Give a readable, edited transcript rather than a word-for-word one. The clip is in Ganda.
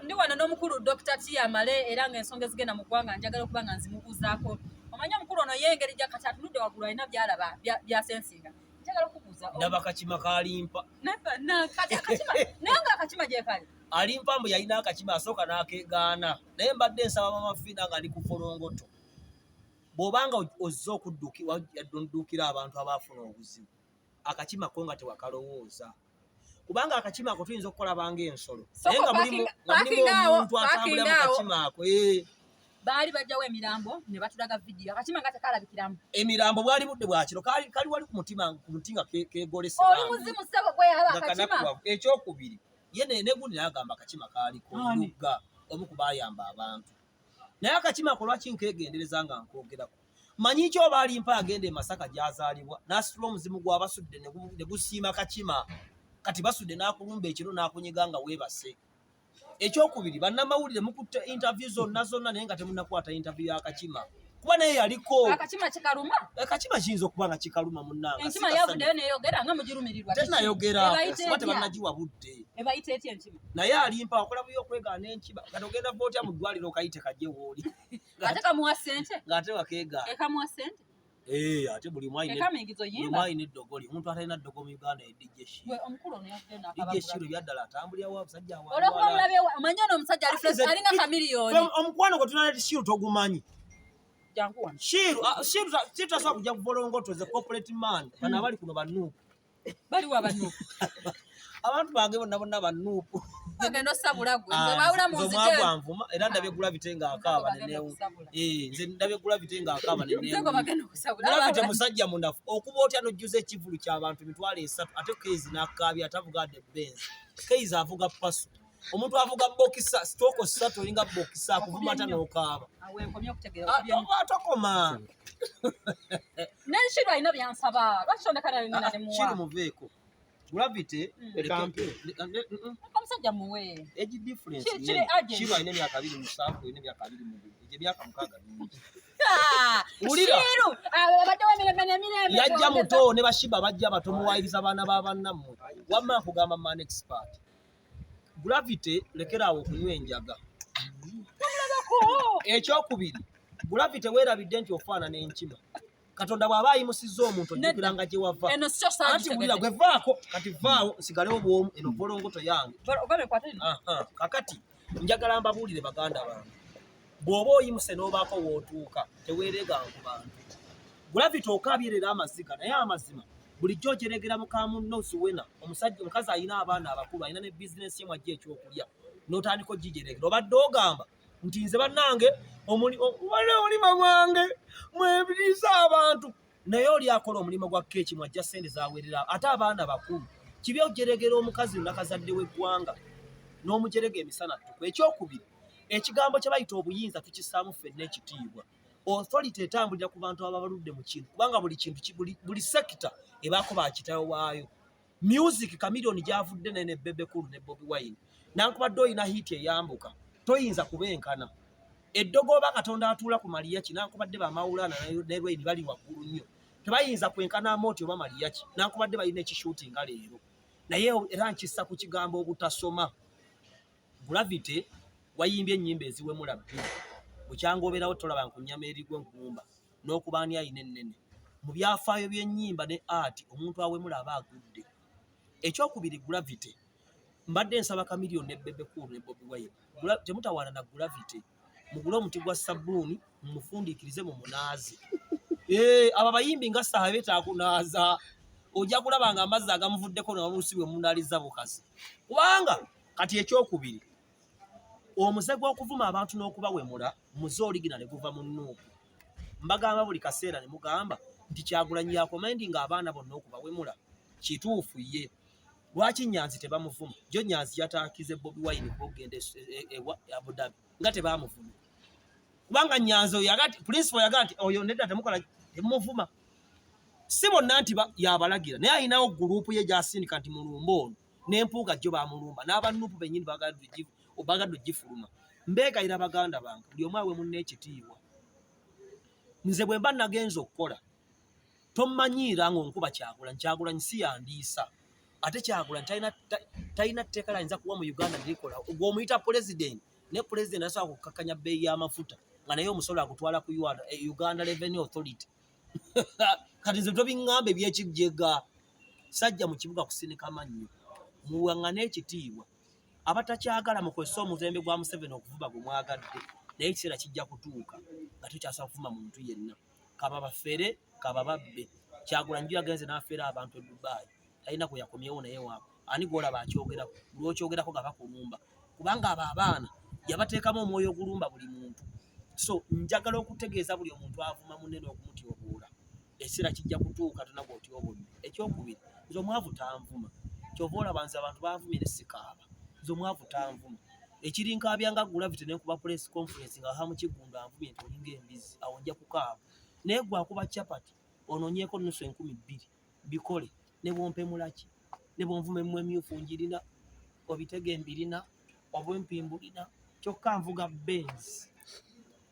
ndi wano n'omukulu Dr. Tiyamale era ng'ensonga ezigenda mu ggwanga njagala okuba nga nzimubuuzaako. Omanyi omukulu ono ye engeri gya kati atunudde waggulu alina byalaba byasensinga. Njagala okubuuza. Ndaba akakima ka Alimpa. Naye nga akakima gye kali. Alimpa mbu yalina akakima asooka n'akeegaana. Naye mbadde nsaba Mama Fina nga ndi ku folongoto. Bw'obanga ozze okudduukira abantu abaafuna obuzibu. Akakima ko nga tewakalowooza. Kubanga akakima ako tuyinza okukola banga ensolo. Naye nga mulimu omuntu atambulira mu kakima ako. Baali bajjawo emirambo ne batulaga vidiyo. Akakima nga tekalabikiramu. Emirambo bwali budde bwa kiro kali wali ku muti nga keegolese. Oli muzimu ssebo gwe yaba akakima. Ekyokubiri ye ne gundi n'agamba akakima kaaliko Ndugga omu ku baayamba abantu. Naye akakima ako lwaki nkeegendereza nga nkoogerako. Manyi ki oba Alimpa agenda e Masaka gy'azaalibwa n'asitula omuzimu gw'abasudde ne gusiima akakima. Kati basudde n'akulumba ekiro n'akunyiga nga weebase. Ekyokubiri bannamawulire mukutte interview zonna naye nga temunnakwata interview y'akakima. Kuba naye yaliko. Akakima kikaluma? Akakima kiyinza okuba nga kikaluma munnanga. Enkima yavuddeyo n'eyogera nga mugirumirirwa. Tennayogera kuba tebannagiwa budde. Ebayita etya enkima? Naye Alimpa wakola buyo okwegaana enkima. Kati ogenda bw'otya mu ddwaliro okayite kajje wooli. Ate kamuwa ssente? Ng'ate wakeegaana. Ekamuwa ssente? Ate buli mwayine eddogoli. Omuntu atalina ddogo mu Uganda ye DJ Shiro. Omukulu ono yavuddeyo n'akabagula. DJ Shiro byaddala atambulira wa abasajja awaala. Olwokuba mulabye omanyi ono omusajja alinga kamiliyoni. Omukwano gwe tunaleta Shiro togumanyi. Jankuwa. Shiro tasobola kujja ku bolongoto ze corporate man. Bano abali kuno bannuupu. Baliwo abannuupu. Abantu bange bonna bannuupu. Agenda osabula gwe. Nze baawula mu nzige. Nvuma era ndabye Gravity ng'akaaba neneewu. Nze ndabye Gravity ng'akaaba neneewu. Nze bagenda okusabula. Gravity musajja munafu. Okuba otya n'ojjuza ekivulu ky'abantu emitwalo 3 ate Kezi n'akaabya atavuga de Benz. Kezi avuga pasu. Omuntu avuga bokisa stoko 3 olinga bokisa akuvumata n'okaaba. Wenkomye okutegeera atokoma. N'enshiro alina byansaba. Lwaki ondekana ngina ne muwa? Shiro muveeko. Gravity omusajja muwe. Age difference. Shiro alina emyaka 27 alina emyaka 22. Ege myaka 6 Ulira. Shiro abadde wemirembe. Yajja muto ne bashiba bajja batomuwayiriza abaana b'abannammwe. Wamma kugamba man expert. Gravity lekerawo okunywa enjaga. Ekyokubiri Gravity weerabidde nti ofaanana enkima. Katonda bw'aba ayimusizza omuntu ojjukiranga gye wava. Anti wulira gwe vaako kati vaawo nsigalewo bw'omu eno bolongoto yange. Kakati njagala mbabuulire baganda bange. Bw'oba oyimuse n'obaako w'otuuka teweereega ku bantu. Gravity okaabirira amaziga naye amazima bulijjo ojeregera muka munno Zuwena omukazi alina abaana abakulu alina ne bizinesi ye mwajja ekyokulya n'otandika ogijeregera obadde ogamba nti nze bannange omulima gwange mwebiriisa abantu naye oli akola omulimu gwa keeki mwajja ssente zawerera ate abaana bakulu kibi ojeregera omukazi nakazadde w'eggwanga n'omujerega emisana ttuku. Ekyokubiri ekigambo kye bayita obuyinza tukissaamu ffenna ekitiibwa. Authority etambulira ku bantu ababaludde mu kintu kubanga buli kintu buli sector ebaako bakitayo waayo. Music Chameleone gyavudde ne Bebe Cool ne Bobby Wine nankubadde oyina hit eyambuka toyinza kubenkana. Eddogoba Katonda atuula ku Maliyaki nankubadde bamawulana ne Wayne bali waggulu nnyo tebayinza kwenkana Amoti oba Maliyaki nankubadde balina ekishootinga leero. Naye era nkissa ku kigambo obutasoma. Gravity wayimbye ennyimba eziwemula bbiri. Bukyangoberawo tolaba nkunyama erigwe nkumba n'okubaani ayina ennene. Mu byafaayo by'ennyimba ne art omuntu awemula aba agudde. Ekyokubiri Gravity mbadde nsaba Chameleone ne Bebe Cool ne Bobby Wine. Temutawaana na Gravity mugule omuti gwa sabbuuni mumufundiikirize mu munaazi. Abo abayimbi nga ssaawa betaakunaaza ojja kulaba nga amazzi agamuvuddeko n'oluusi bwe munaaliza bukazi. Kubanga kati ekyokubiri omuze gw'okuvuma abantu n'okubawemula muze oligina ne guva mu nnuupu. Mbagamba buli kaseera ne mugamba nti Kyagulanyi yakomendi nga abaana bonna okubawemula kituufu ye. Lwaki Nyanzi tebamuvuma? Jo Nyanzi yataakize Bobby Wine okugenda ewa Abu Dhabi nga tebamuvuma. Kubanga Nyanzi oyo yagati principal yagati oyo nedda temukola temuvuma. Si bonna nti yabalagira naye ayinawo guruupu ye gy'asindika nti mulumba ono n'empuuga jo bamulumba n'abannuupu bennyini bagadde gifuluma. Mbeegayira baganda bange buli omu awe munne ekitiibwa. Nze bwe mba nagenza okukola tommanyiira ng'onkuba Kyagulanyi si yandiisa. ate Kyagulanyi talina tteeka lyayinza kuwa mu Uganda nelikola gw'omuyita president ne president asobola kukakkanya bbeeyi y'amafuta nga naye omusolo agutwala ku Uganda Revenue Authority. Kati nze tobiŋŋamba ebyekijjega sajja mu kibuga kusinika mannyo muwaŋŋane ekitiibwa abatakyagala mukozesa omuzembe gwa Museveni okuvuba gwe mwagadde naye ekiseera kijja kutuuka nga tukyasobola kuvuma muntu yenna kaba bafere kaba babbe. Kyagulanyi yagenze n'afeera abantu e Dubai talina gwe yakomyewo naye waabwe ani gwolaba akyogerako lwokyogerako gaba kulumba kubanga abo abaana yabateekamu omwoyo ogulumba buli muntu. So njagala okutegeeza buli omuntu avuma munne n'okumutyoboola ekiseera kijja kutuuka tona gw'otyobodde. Ekyokubiri nze omwavu tanvuma kyova olaba nze abantu baavumire sikaaba nze omwavu tanvuma ekirinkaabya nga Gravity nenkuba press conference nga ha mu Kiggundu anvumye nti olinga embizi awo nja kukaaba naye gwakuba capati ononyeeko nusu 2,000 bikole ne bwompemulaki ne bwonvuma emmwe emyufu njirina obitege mbirina obwempimbulina kyokka nvuga Benz